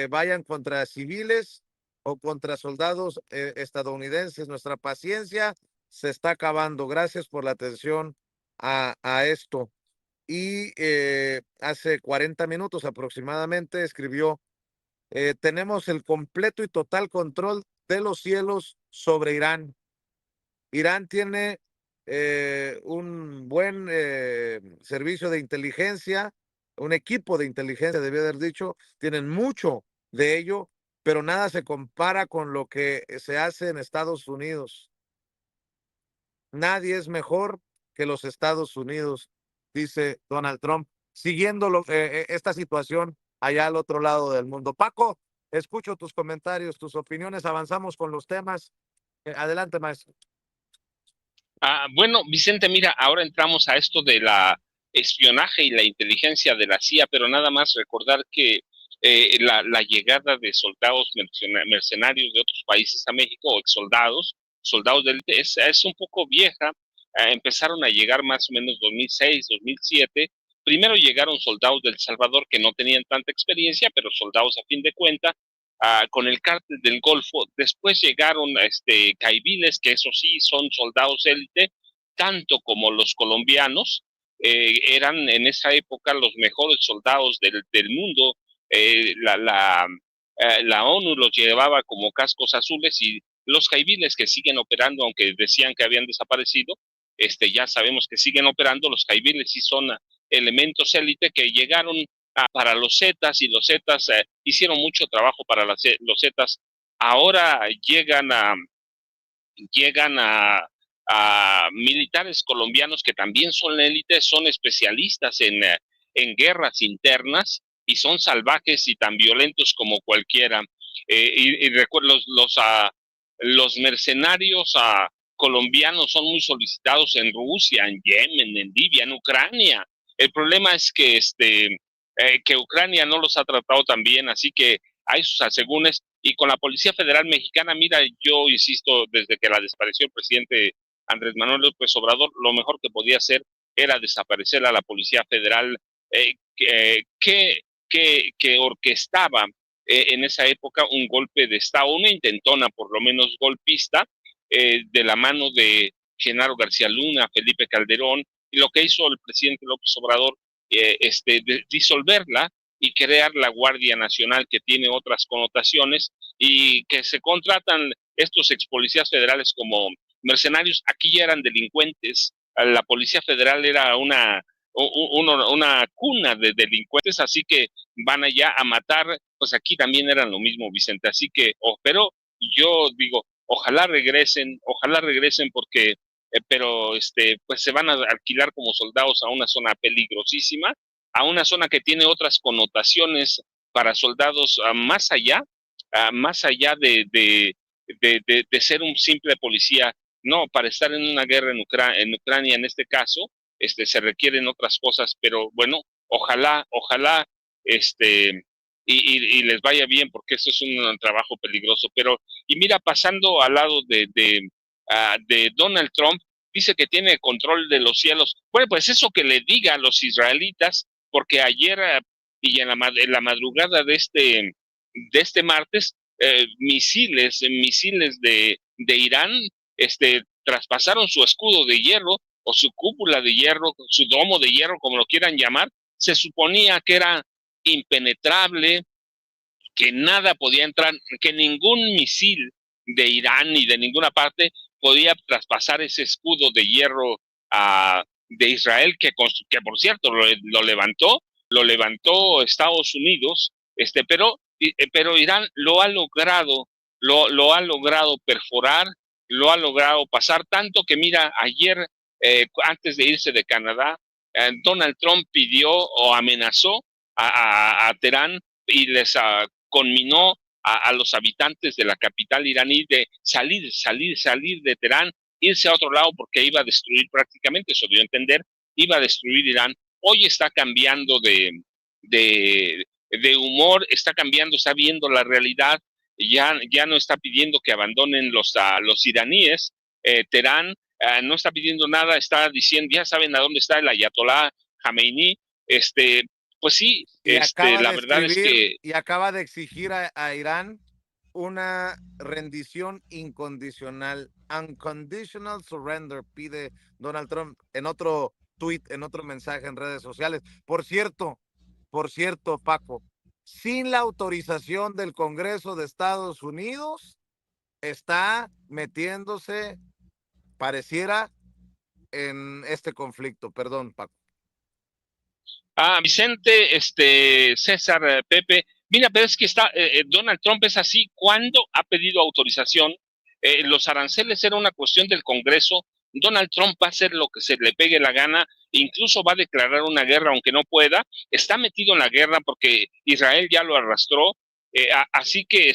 vayan contra civiles o contra soldados estadounidenses. Nuestra paciencia se está acabando. Gracias por la atención a esto. Y hace 40 minutos aproximadamente escribió, tenemos el completo y total control de los cielos sobre Irán. Irán tiene un buen servicio de inteligencia, un equipo de inteligencia, debía haber dicho, tienen mucho de ello, pero nada se compara con lo que se hace en Estados Unidos. Nadie es mejor que los Estados Unidos, dice Donald Trump, siguiendo esta situación allá al otro lado del mundo. Paco, escucho tus comentarios, tus opiniones, avanzamos con los temas. Adelante, maestro. Bueno, Vicente, mira, ahora entramos a esto de la espionaje y la inteligencia de la CIA, pero nada más recordar que la llegada de soldados mercenarios de otros países a México, o soldados de élite, es un poco vieja. Empezaron a llegar más o menos 2006, 2007. Primero llegaron soldados del Salvador que no tenían tanta experiencia, pero soldados a fin de cuentas, con el cártel del Golfo. Después llegaron caiviles, que eso sí son soldados élite, tanto como los colombianos. Eran en esa época los mejores soldados del mundo. La ONU los llevaba como cascos azules, y los caiviles que siguen operando, aunque decían que habían desaparecido, ya sabemos que siguen operando. Los caiviles sí son elementos élite que llegaron para los Zetas, y los Zetas hicieron mucho trabajo para los Zetas. Ahora llegan a militares colombianos que también son élite, son especialistas en guerras internas, y son salvajes y tan violentos como cualquiera. Y recuerdo, los mercenarios colombianos son muy solicitados en Rusia, en Yemen, en Libia, en Ucrania. El problema es que Ucrania no los ha tratado tan bien, así que hay sus asegúnes. Y con la Policía Federal Mexicana, mira, yo insisto, desde que la desapareció el presidente Andrés Manuel López Obrador, lo mejor que podía hacer era desaparecer a la Policía Federal, que orquestaba en esa época un golpe de Estado, una intentona por lo menos golpista, de la mano de Genaro García Luna, Felipe Calderón, y lo que hizo el presidente López Obrador, disolverla y crear la Guardia Nacional, que tiene otras connotaciones, y que se contratan estos ex policías federales como mercenarios. Aquí ya eran delincuentes. La Policía Federal era una cuna de delincuentes, así que van allá a matar. Pues aquí también eran lo mismo, Vicente. Así que, pero yo digo, ojalá regresen, porque pero pues se van a alquilar como soldados a una zona peligrosísima, a una zona que tiene otras connotaciones para soldados, más allá de ser un simple policía. No, para estar en una guerra en Ucrania en este caso, se requieren otras cosas, pero bueno, ojalá, y les vaya bien, porque eso es un trabajo peligroso. Pero, y mira, pasando al lado de Donald Trump, dice que tiene control de los cielos. Bueno, pues eso que le diga a los israelitas, porque ayer y en la madrugada de este martes, misiles de Irán traspasaron su escudo de hierro, o su cúpula de hierro, su domo de hierro, como lo quieran llamar. Se suponía que era impenetrable, que nada podía entrar, que ningún misil de Irán ni de ninguna parte podía traspasar ese escudo de hierro de Israel, que por cierto lo levantó lo levantó Estados Unidos, pero Irán lo ha logrado, lo ha logrado perforar, lo ha logrado pasar tanto que mira, ayer, antes de irse de Canadá, Donald Trump pidió o amenazó a Teherán y les conminó a los habitantes de la capital iraní de salir de Teherán, irse a otro lado porque iba a destruir prácticamente, eso dio a entender, iba a destruir Irán. Hoy está cambiando de humor, está cambiando, está viendo la realidad, ya no está pidiendo que abandonen los iraníes. Teherán no está pidiendo nada, está diciendo, ya saben a dónde está el ayatolá Jamenei. Pues sí, la verdad es que... Y acaba de exigir a Irán una rendición incondicional, unconditional surrender, pide Donald Trump en otro tweet, en otro mensaje en redes sociales. Por cierto, Paco, sin la autorización del Congreso de Estados Unidos, está metiéndose, pareciera, en este conflicto. Perdón, Paco. Vicente, César, Pepe, mira, pero es que Donald Trump es así. ¿Cuándo ha pedido autorización? Los aranceles era una cuestión del Congreso. Donald Trump va a hacer lo que se le pegue la gana, incluso va a declarar una guerra aunque no pueda. Está metido en la guerra porque Israel ya lo arrastró. Así que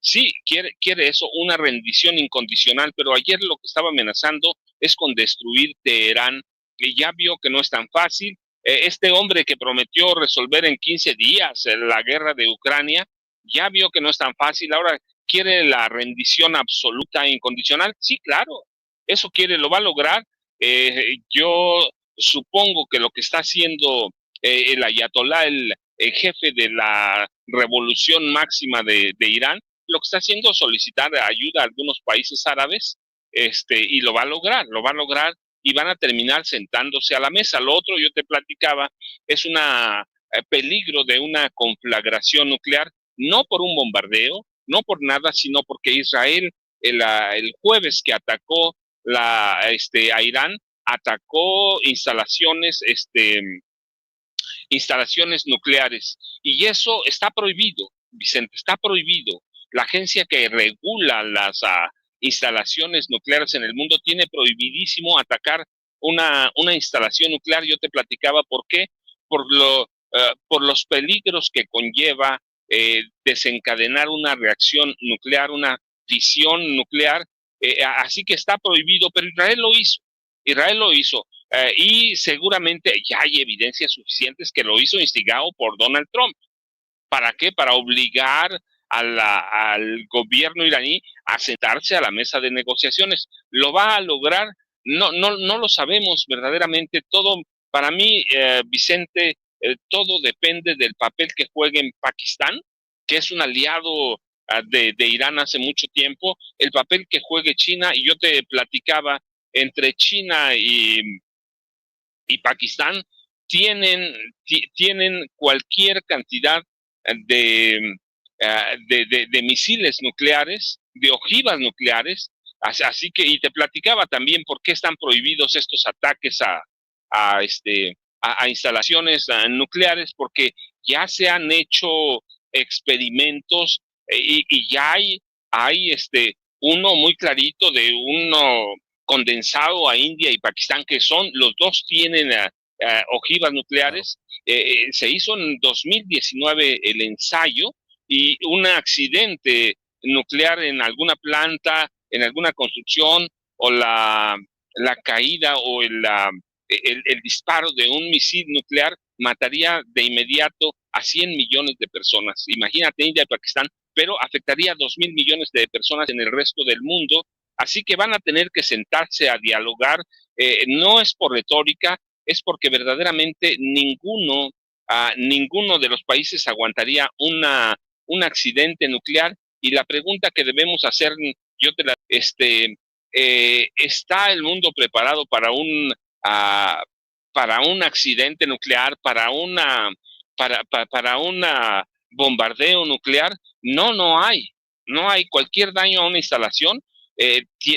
sí, quiere eso, una rendición incondicional, pero ayer lo que estaba amenazando es con destruir Teherán, que ya vio que no es tan fácil. Este hombre que prometió resolver en 15 días la guerra de Ucrania, ya vio que no es tan fácil, ahora quiere la rendición absoluta e incondicional. Sí, claro, eso quiere, lo va a lograr. Yo supongo que lo que está haciendo el ayatolá, el jefe de la revolución máxima de Irán, lo que está haciendo es solicitar ayuda a algunos países árabes, y lo va a lograr y van a terminar sentándose a la mesa. Lo otro, yo te platicaba, es un peligro de una conflagración nuclear, no por un bombardeo, no por nada, sino porque Israel el jueves que atacó a Irán, atacó instalaciones nucleares, y eso está prohibido, Vicente, está prohibido. La agencia que regula las instalaciones nucleares en el mundo tiene prohibidísimo atacar una instalación nuclear. Yo te platicaba por qué, por los peligros que conlleva desencadenar una reacción nuclear, una fisión nuclear, así que está prohibido, pero Israel lo hizo, y seguramente ya hay evidencias suficientes que lo hizo instigado por Donald Trump. ¿Para qué? Para obligar al gobierno iraní a sentarse a la mesa de negociaciones. ¿Lo va a lograr? No lo sabemos verdaderamente. Todo, para mí, Vicente, todo depende del papel que juegue en Pakistán, que es un aliado de Irán hace mucho tiempo, el papel que juegue China, y yo te platicaba, entre China y Pakistán tienen cualquier cantidad de misiles nucleares, de ojivas nucleares, así que, y te platicaba también por qué están prohibidos estos ataques a instalaciones nucleares, porque ya se han hecho experimentos, y ya hay uno muy clarito de uno condensado a India y Pakistán, que los dos tienen ojivas nucleares. Se hizo en 2019 el ensayo, y un accidente nuclear en alguna planta, en alguna construcción, o la caída o el disparo de un misil nuclear mataría de inmediato a 100 millones de personas. Imagínate, India y Pakistán, pero afectaría a 2.000 millones de personas en el resto del mundo. Así que van a tener que sentarse a dialogar. No es por retórica, es porque verdaderamente ninguno de los países aguantaría un accidente nuclear. Y la pregunta que debemos hacer, ¿está el mundo preparado para un accidente nuclear, para un bombardeo nuclear? No hay. Cualquier daño a una instalación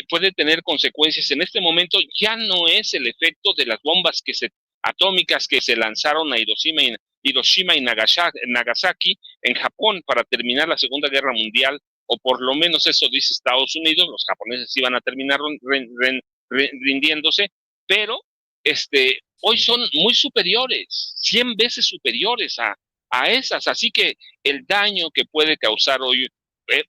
puede tener consecuencias. En este momento ya no es el efecto de las bombas atómicas que se lanzaron a Hiroshima Hiroshima y Nagasaki en Japón para terminar la Segunda Guerra Mundial, o por lo menos eso dice Estados Unidos. Los japoneses iban a terminar rindiéndose, pero hoy son muy superiores, 100 veces superiores a esas, así que el daño que puede causar hoy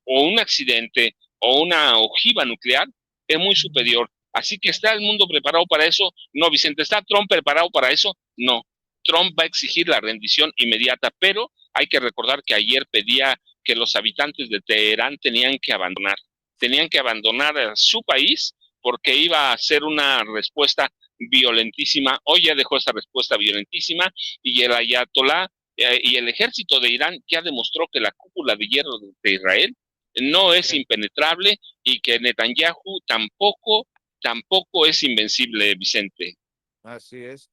o un accidente o una ojiva nuclear es muy superior. Así que ¿está el mundo preparado para eso? No, Vicente. ¿Está Trump preparado para eso? No. Trump va a exigir la rendición inmediata, pero hay que recordar que ayer pedía que los habitantes de Teherán tenían que abandonar a su país porque iba a ser una respuesta violentísima. Hoy ya dejó esa respuesta violentísima y el ayatolá y el ejército de Irán ya demostró que la cúpula de hierro de Israel no es impenetrable y que Netanyahu tampoco es invencible, Vicente. Así es.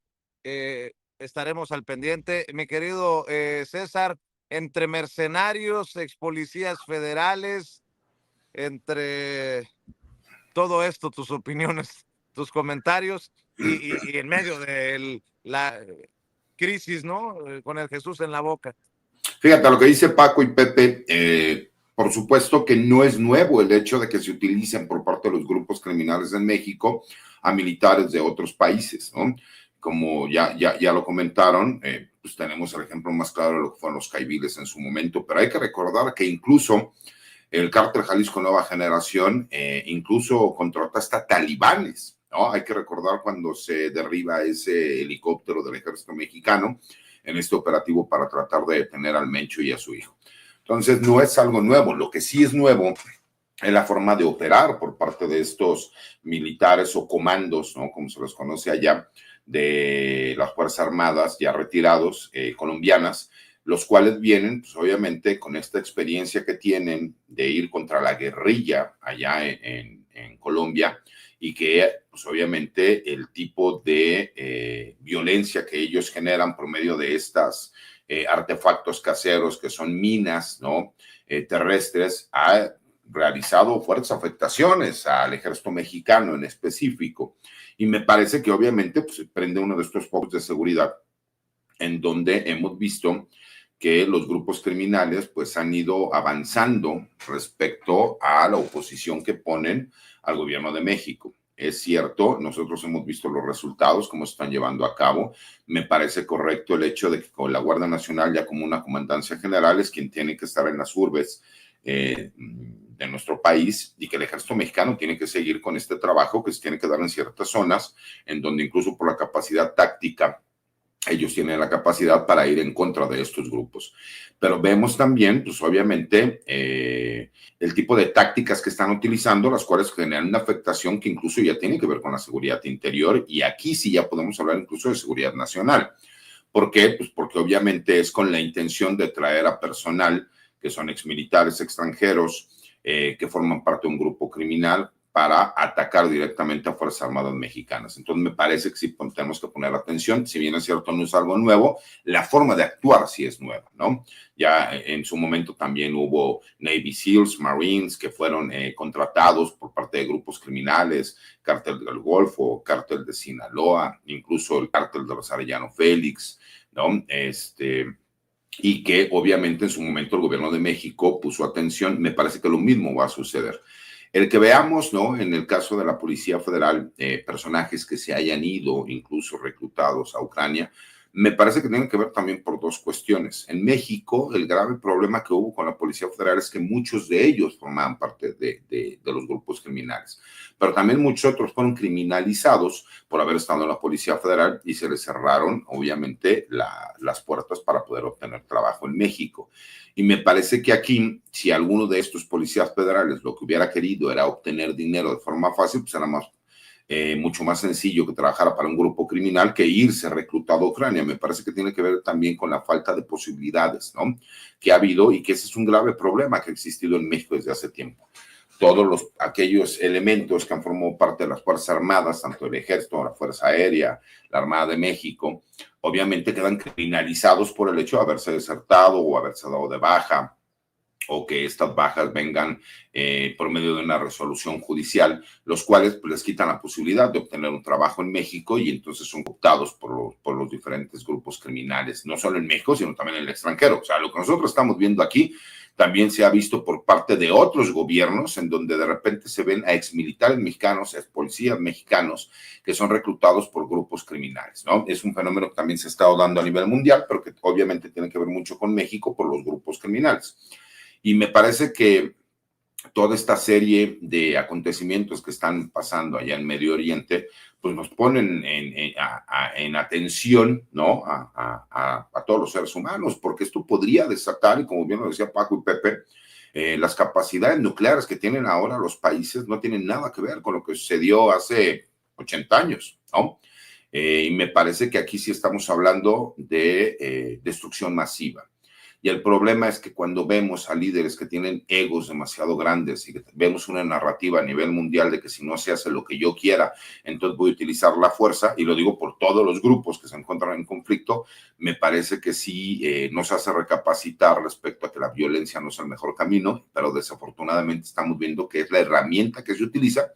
Estaremos al pendiente. Mi querido César, entre mercenarios, ex policías federales, entre todo esto, tus opiniones, tus comentarios, y en medio de la crisis, ¿no? Con el Jesús en la boca. Fíjate, lo que dice Paco y Pepe, por supuesto que no es nuevo el hecho de que se utilicen por parte de los grupos criminales en México a militares de otros países, ¿no? Como ya lo comentaron, pues tenemos el ejemplo más claro de lo que fueron los caiviles en su momento, pero hay que recordar que incluso el cártel Jalisco Nueva Generación incluso contrató hasta talibanes, ¿no? Hay que recordar cuando se derriba ese helicóptero del ejército mexicano en este operativo para tratar de detener al Mencho y a su hijo. Entonces, no es algo nuevo. Lo que sí es nuevo es la forma de operar por parte de estos militares o comandos, ¿no? Como se los conoce allá, de las Fuerzas Armadas ya retirados, colombianas, los cuales vienen, pues obviamente, con esta experiencia que tienen de ir contra la guerrilla allá en Colombia, y que, pues obviamente, el tipo de violencia que ellos generan por medio de estas artefactos caseros, que son minas, ¿no? Terrestres, ha realizado fuertes afectaciones al ejército mexicano en específico. Y me parece que obviamente pues, prende uno de estos focos de seguridad en donde hemos visto que los grupos criminales pues han ido avanzando respecto a la oposición que ponen al gobierno de México. Es cierto, nosotros hemos visto los resultados, cómo se están llevando a cabo. Me parece correcto el hecho de que con la Guardia Nacional ya como una comandancia general es quien tiene que estar en las urbes de nuestro país, y que el ejército mexicano tiene que seguir con este trabajo que se tiene que dar en ciertas zonas en donde incluso por la capacidad táctica ellos tienen la capacidad para ir en contra de estos grupos. Pero vemos también, pues obviamente, el tipo de tácticas que están utilizando, las cuales generan una afectación que incluso ya tiene que ver con la seguridad interior, y aquí sí ya podemos hablar incluso de seguridad nacional. ¿Por qué? Pues porque obviamente es con la intención de traer a personal que son exmilitares extranjeros, que forman parte de un grupo criminal, para atacar directamente a Fuerzas Armadas mexicanas. Entonces me parece que sí tenemos que poner atención. Si bien es cierto, no es algo nuevo, la forma de actuar sí es nueva, ¿no? Ya en su momento también hubo Navy SEALs, Marines, que fueron contratados por parte de grupos criminales, Cártel del Golfo, Cártel de Sinaloa, incluso el Cártel de los Arellano Félix, ¿no? Y que obviamente en su momento el gobierno de México puso atención. Me parece que lo mismo va a suceder. El que veamos, ¿no? En el caso de la Policía Federal, personajes que se hayan ido, incluso reclutados a Ucrania, me parece que tienen que ver también por dos cuestiones. En México, el grave problema que hubo con la Policía Federal es que muchos de ellos formaban parte de los grupos criminales, pero también muchos otros fueron criminalizados por haber estado en la Policía Federal y se les cerraron, obviamente, las puertas para poder obtener trabajo en México. Y me parece que aquí, si alguno de estos policías federales lo que hubiera querido era obtener dinero de forma fácil, pues era mucho más sencillo que trabajara para un grupo criminal que irse reclutado a Ucrania. Me parece que tiene que ver también con la falta de posibilidades, ¿no? Que ha habido, y que ese es un grave problema que ha existido en México desde hace tiempo. Todos aquellos elementos que han formado parte de las Fuerzas Armadas, tanto el Ejército, la Fuerza Aérea, la Armada de México, obviamente quedan criminalizados por el hecho de haberse desertado o haberse dado de baja o que estas bajas vengan por medio de una resolución judicial, los cuales pues, les quitan la posibilidad de obtener un trabajo en México y entonces son cooptados por los diferentes grupos criminales, no solo en México, sino también en el extranjero. O sea, lo que nosotros estamos viendo aquí también se ha visto por parte de otros gobiernos en donde de repente se ven a exmilitares mexicanos, ex policías mexicanos que son reclutados por grupos criminales, ¿no? Es un fenómeno que también se ha estado dando a nivel mundial, pero que obviamente tiene que ver mucho con México por los grupos criminales. Y me parece que toda esta serie de acontecimientos que están pasando allá en Medio Oriente, pues nos ponen en atención, ¿no? A todos los seres humanos, porque esto podría desatar, y como bien lo decía Paco y Pepe, las capacidades nucleares que tienen ahora los países no tienen nada que ver con lo que sucedió hace 80 años, ¿no? Y me parece que aquí sí estamos hablando de destrucción masiva. Y el problema es que cuando vemos a líderes que tienen egos demasiado grandes y que vemos una narrativa a nivel mundial de que si no se hace lo que yo quiera, entonces voy a utilizar la fuerza, y lo digo por todos los grupos que se encuentran en conflicto, me parece que sí nos hace recapacitar respecto a que la violencia no es el mejor camino, pero desafortunadamente estamos viendo que es la herramienta que se utiliza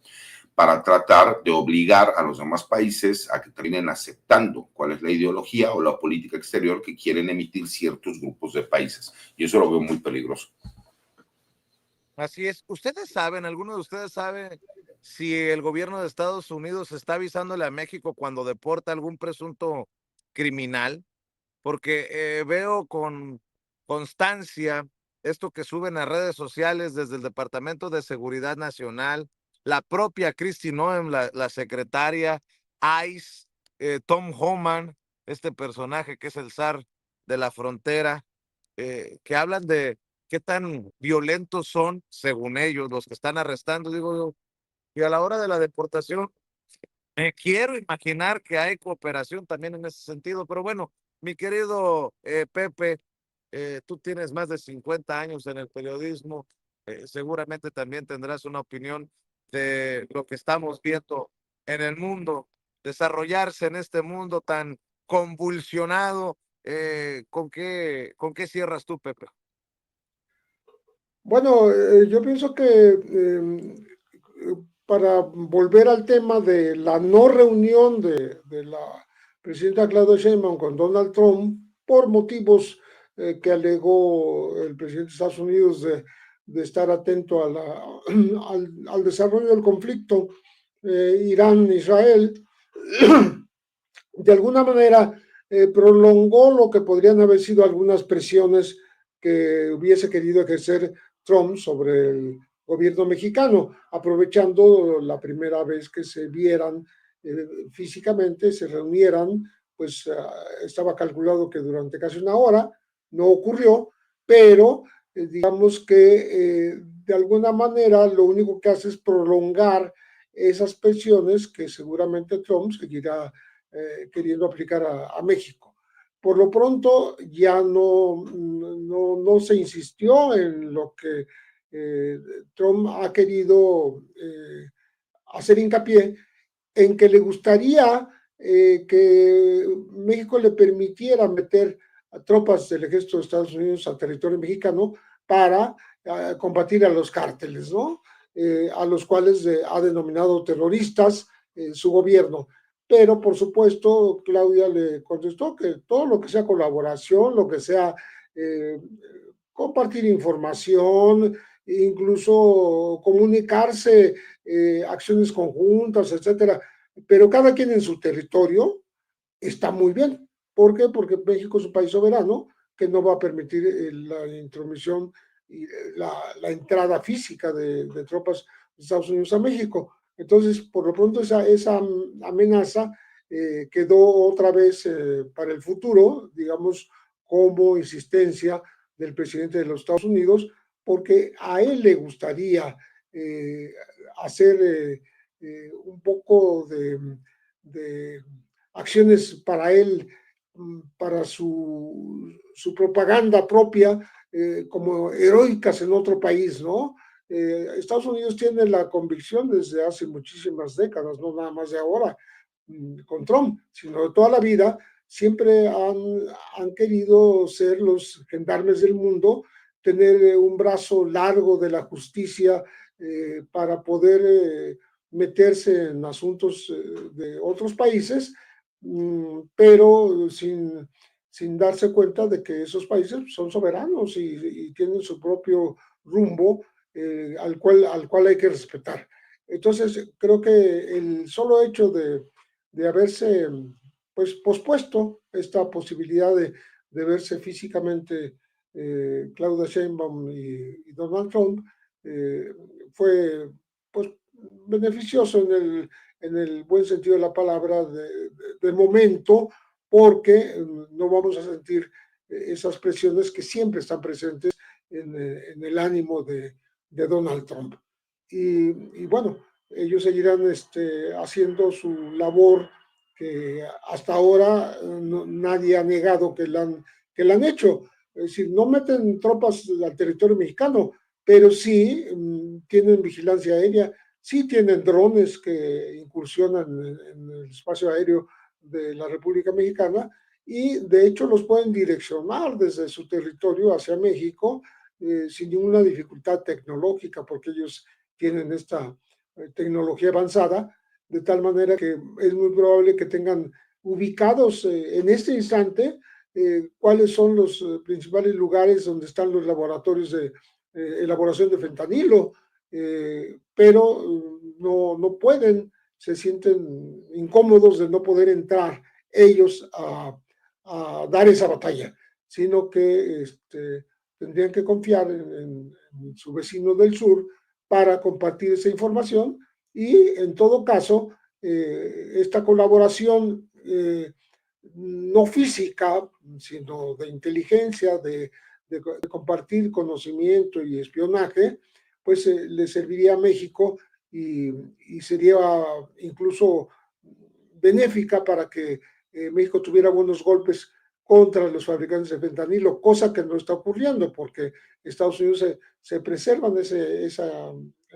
para tratar de obligar a los demás países a que terminen aceptando cuál es la ideología o la política exterior que quieren emitir ciertos grupos de países. Y eso lo veo muy peligroso. Así es. ¿Ustedes saben, alguno de ustedes sabe si el gobierno de Estados Unidos está avisándole a México cuando deporta algún presunto criminal? Porque veo con constancia esto que suben a redes sociales desde el Departamento de Seguridad Nacional, la propia Kristi Noem, la secretaria, ICE, Tom Homan, este personaje que es el zar de la frontera, que hablan de qué tan violentos son, según ellos, los que están arrestando. Digo yo, y a la hora de la deportación, quiero imaginar que hay cooperación también en ese sentido, pero bueno, mi querido Pepe, tú tienes más de 50 años en el periodismo, seguramente también tendrás una opinión de lo que estamos viendo en el mundo, desarrollarse en este mundo tan convulsionado. Con qué cierras tú, Pepe? Bueno, yo pienso que para volver al tema de la no reunión de la presidenta Claudia Sheinbaum con Donald Trump por motivos que alegó el presidente de Estados Unidos de estar atento a al desarrollo del conflicto Irán-Israel, de alguna manera prolongó lo que podrían haber sido algunas presiones que hubiese querido ejercer Trump sobre el gobierno mexicano, aprovechando la primera vez que se vieran físicamente, se reunieran, pues estaba calculado que durante casi una hora, no ocurrió, pero digamos que de alguna manera lo único que hace es prolongar esas presiones que seguramente Trump seguirá queriendo aplicar a México. Por lo pronto ya no se insistió en lo que Trump ha querido hacer hincapié, en que le gustaría que México le permitiera meter a tropas del ejército de Estados Unidos al territorio mexicano para combatir a los cárteles, ¿no? A los cuales ha denominado terroristas su gobierno. Pero, por supuesto, Claudia le contestó que todo lo que sea colaboración, lo que sea compartir información, incluso comunicarse, acciones conjuntas, etcétera, pero cada quien en su territorio está muy bien. ¿Por qué? Porque México es un país soberano que no va a permitir la intromisión y la entrada física de tropas de Estados Unidos a México. Entonces, por lo pronto, esa amenaza quedó otra vez para el futuro, digamos, como insistencia del presidente de los Estados Unidos, porque a él le gustaría hacer un poco de acciones para él, para su propaganda propia, como heroicas en otro país, ¿no? Estados Unidos tiene la convicción desde hace muchísimas décadas, no nada más de ahora, con Trump, sino de toda la vida, siempre han querido ser los gendarmes del mundo, tener un brazo largo de la justicia para poder meterse en asuntos de otros países, pero sin darse cuenta de que esos países son soberanos y tienen su propio rumbo al cual hay que respetar. Entonces, creo que el solo hecho de haberse pues, pospuesto esta posibilidad de verse físicamente Claudia Sheinbaum y Donald Trump fue pues, beneficioso en el buen sentido de la palabra de momento, porque no vamos a sentir esas presiones que siempre están presentes en el ánimo de Donald Trump. Y bueno, ellos seguirán haciendo su labor que hasta ahora nadie ha negado que la han hecho. Es decir, no meten tropas al territorio mexicano, pero sí tienen vigilancia aérea, sí tienen drones que incursionan en el espacio aéreo de la República Mexicana y de hecho los pueden direccionar desde su territorio hacia México sin ninguna dificultad tecnológica, porque ellos tienen esta tecnología avanzada, de tal manera que es muy probable que tengan ubicados en este instante cuáles son los principales lugares donde están los laboratorios de elaboración de fentanilo, pero no pueden, se sienten incómodos de no poder entrar ellos a dar esa batalla, sino que tendrían que confiar en su vecino del sur para compartir esa información y en todo caso esta colaboración no física, sino de inteligencia, de compartir conocimiento y espionaje, pues le serviría a México y sería incluso benéfica para que México tuviera buenos golpes contra los fabricantes de fentanilo, cosa que no está ocurriendo porque Estados Unidos se preservan esa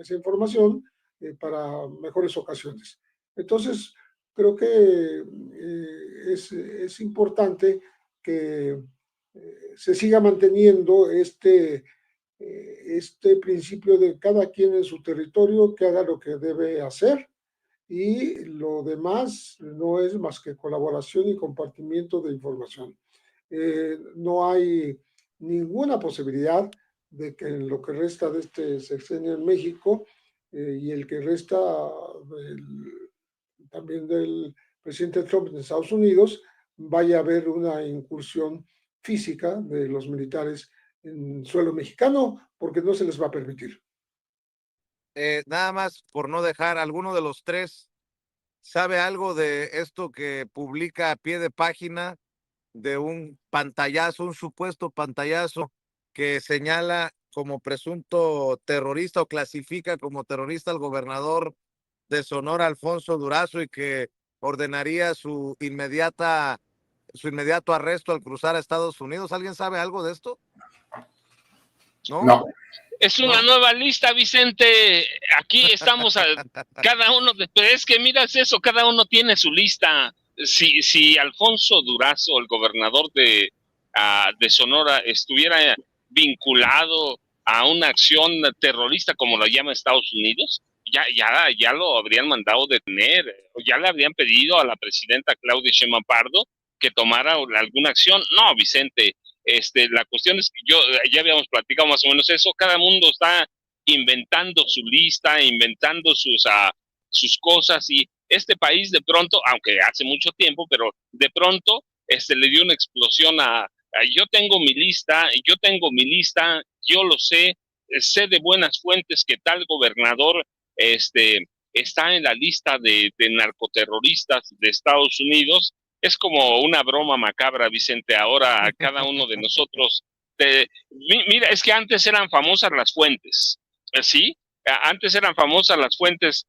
información para mejores ocasiones. Entonces, creo que es importante que se siga manteniendo este principio de cada quien en su territorio que haga lo que debe hacer y lo demás no es más que colaboración y compartimiento de información. No hay ninguna posibilidad de que en lo que resta de este sexenio en México y el que resta también del presidente Trump en Estados Unidos vaya a haber una incursión física de los militares en suelo mexicano porque no se les va a permitir. Nada más por no dejar, ¿alguno de los tres sabe algo de esto que publica a pie de página de un pantallazo, un supuesto pantallazo que señala como presunto terrorista o clasifica como terrorista al gobernador de Sonora, Alfonso Durazo, y que ordenaría su inmediato arresto al cruzar a Estados Unidos? ¿Alguien sabe algo de esto? No. Es una nueva lista, Vicente. Aquí estamos cada uno, es que miras eso, cada uno tiene su lista. Si Alfonso Durazo, el gobernador de Sonora, estuviera vinculado a una acción terrorista como lo llama Estados Unidos, ya lo habrían mandado detener, o ya le habrían pedido a la presidenta Claudia Sheinbaum Pardo que tomara alguna acción. No, Vicente, la cuestión es que ya habíamos platicado más o menos eso, cada mundo está inventando su lista, inventando sus cosas, y este país de pronto, aunque hace mucho tiempo, pero de pronto le dio una explosión yo tengo mi lista, yo lo sé de buenas fuentes que tal gobernador está en la lista de narcoterroristas de Estados Unidos. Es como una broma macabra, Vicente. Ahora a cada uno de nosotros, mira, es que antes eran famosas las fuentes, ¿sí? Antes eran famosas las fuentes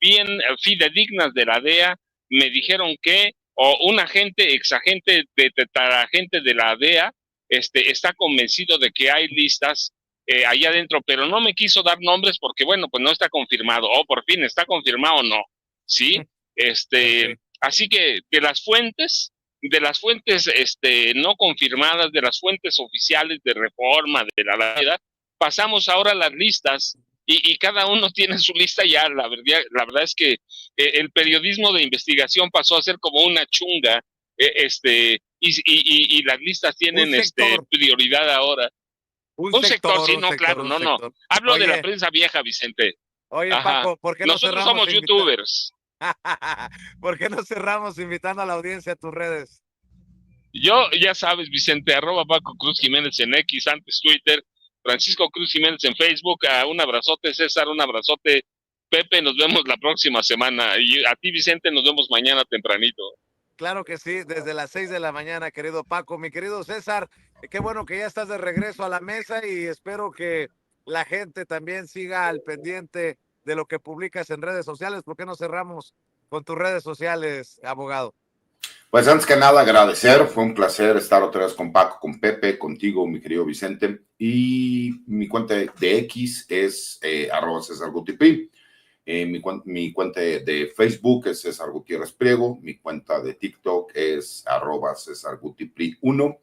bien fidedignas de la DEA, me dijeron que, o un agente, exagente, agente de la DEA, está convencido de que hay listas allá adentro, pero no me quiso dar nombres porque, bueno, pues no está confirmado. Por fin, ¿está confirmado o no? ¿Sí? Okay. Así que las fuentes de las fuentes no confirmadas, de las fuentes oficiales de Reforma, de la Alameda, pasamos ahora a las listas y cada uno tiene su lista ya. La verdad es que el periodismo de investigación pasó a ser como una chunga, y las listas tienen prioridad ahora. Un sector, sí, no, claro, no. Hablo de la prensa vieja, Vicente. Oye, Paco, ¿por qué no nosotros cerramos somos youtubers? ¿Por qué no cerramos invitando a la audiencia a tus redes? Yo, ya sabes, Vicente, @Paco Cruz Jiménez en X, antes Twitter, Francisco Cruz Jiménez en Facebook. Un abrazote, César, un abrazote, Pepe, nos vemos la próxima semana. Y a ti, Vicente, nos vemos mañana tempranito. Claro que sí, desde las 6 de la mañana, querido Paco. Mi querido César, qué bueno que ya estás de regreso a la mesa y espero que la gente también siga al pendiente de lo que publicas en redes sociales. ¿Por qué no cerramos con tus redes sociales, abogado? Pues antes que nada agradecer, fue un placer estar otra vez con Paco, con Pepe, contigo, mi querido Vicente, y mi cuenta de X es @CésarGutiPri. Mi cuenta de Facebook es César Gutiérrez Priego, mi cuenta de TikTok es @CésarGutiPri1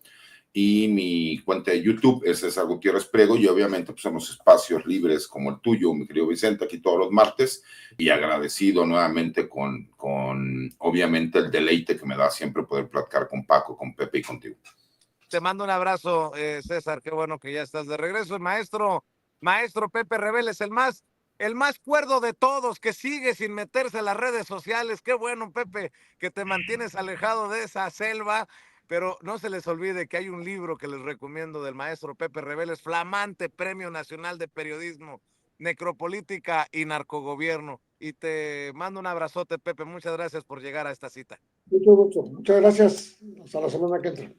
y mi cuenta de YouTube es César Gutiérrez Priego, y obviamente pues somos espacios libres como el tuyo, mi querido Vicente, aquí todos los martes, y agradecido nuevamente con obviamente el deleite que me da siempre poder platicar con Paco, con Pepe y contigo. Te mando un abrazo, César, qué bueno que ya estás de regreso. El maestro Pepe Reveles, el más cuerdo de todos, que sigue sin meterse en las redes sociales. Qué bueno, Pepe, que te mantienes alejado de esa selva, pero no se les olvide que hay un libro que les recomiendo del maestro Pepe Reveles, flamante Premio Nacional de Periodismo, Necropolítica y Narcogobierno. Y te mando un abrazote, Pepe, muchas gracias por llegar a esta cita. Mucho gusto, muchas gracias, hasta la semana que entra.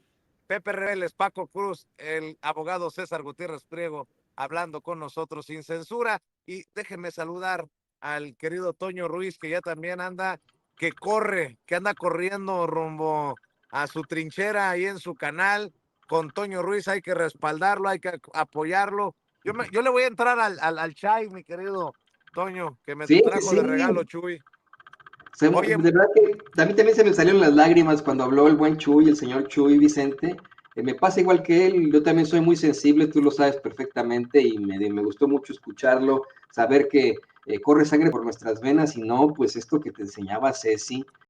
Pepe Reveles, Paco Cruz, el abogado César Gutiérrez Priego, hablando con nosotros sin censura. Y déjenme saludar al querido Toño Ruiz, que ya también anda corriendo rumbo a su trinchera ahí en su canal. Con Toño Ruiz hay que respaldarlo, hay que apoyarlo. Yo le voy a entrar al Chai, mi querido Toño, que me trajo de regalo Chuy. Oye, de verdad que a mí también se me salieron las lágrimas cuando habló el buen Chuy, el señor Chuy Vicente. Me pasa igual que él, yo también soy muy sensible, tú lo sabes perfectamente, y me gustó mucho escucharlo, saber que corre sangre por nuestras venas, y no, pues esto que te enseñaba Ceci,